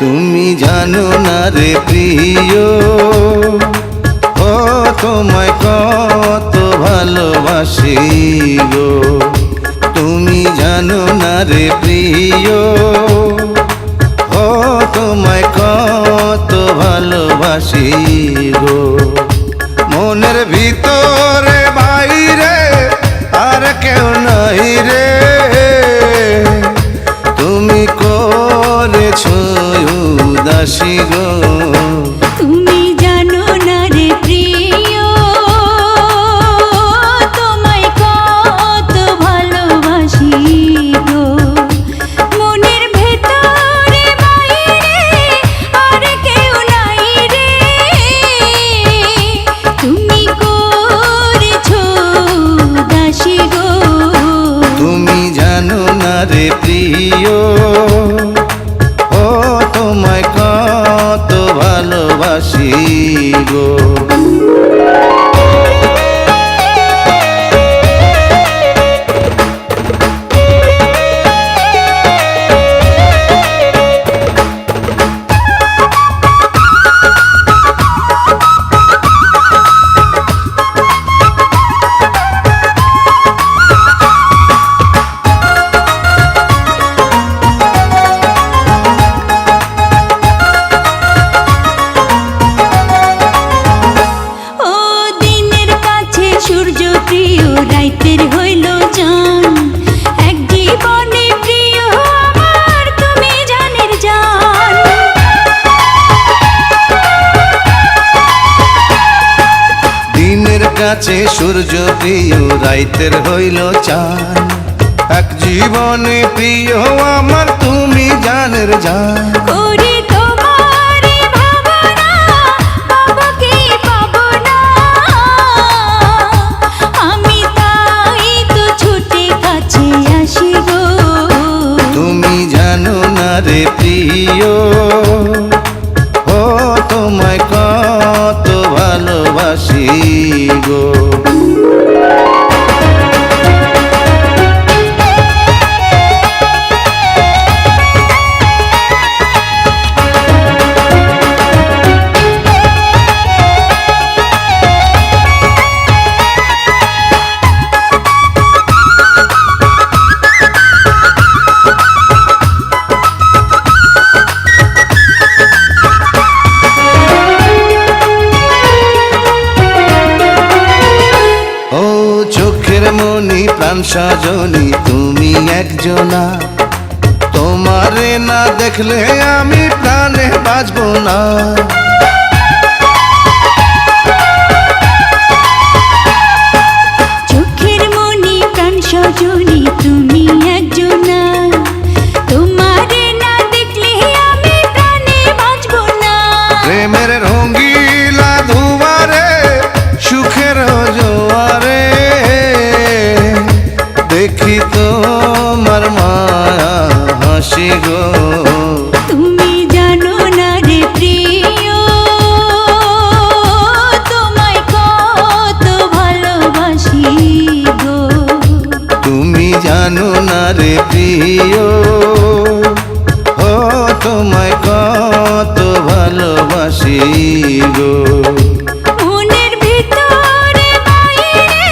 তুমি জানো না রে প্রিয়, ও তোমায় কত ভালোবাসি গো। তুমি জানো না রে প্রিয়, ও তোমায় কত ভালোবাসি গো। মনের ভিতরে বাইরে আর কেউ নাই রে, তুমি করেছো উদাসী গো। তুমি জানো না রে প্রিয়, তোমায় কত ভালোবাসি গো। মনের ভেতরে বাইরে আর কেউ নাই রে, তুমি করেছো উদাসী গো। তুমি জানো না রে প্রিয়, ও তোমায় কত ভালোবাসি গো। সূর্য প্রিয় রাইতের হইল জান, এক জীবনে প্রিয় আমার তুমি জানের জান। দিনের কাছে সূর্য প্রিয় রাইতের হইল চান, এক জীবনে প্রিয় আমার তুমি জানের জান। করি তোমারে ভাবনা, বাবাকে পাবো না, আমি তাই তো ছুটে কাছে আসি গো। তুমি জানো না রে প্রিয়, ও তোমায় কত ভালোবাসি গো। চোখের মনি প্রাণ সজনী তুমি একজনা, তোমারে না দেখলে আমি প্রাণে বাঁচবো না। চোখের মনি প্রাণ সজনী তুমি একজনা, তোমারে না দেখলে আমি প্রাণে বাঁচবো না। প্রেমের রঙ্গিলা ধুয়ারে সুখের জোয়ারে, দেখি তোমার মায়া হাসি গো। তুমি জানো না রে প্রিয়, তোমায় কত ভালোবাসি গো। তুমি জানো না রে প্রিয়, ও তোমায় কত ভালোবাসি গো। মনের ভিতরে বাইরে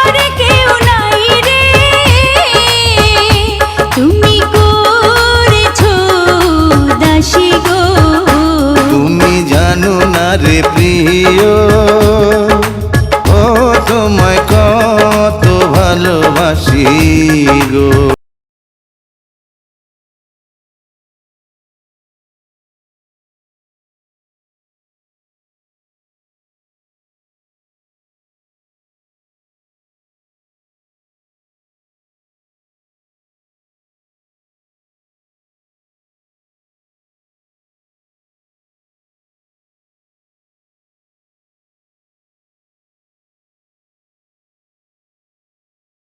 আর কেউ নাই রে, তুমি করেছো উদাসী গো। তুমি জানো না রে প্রিয়, ও তোমায় কত ভালোবাসি গো।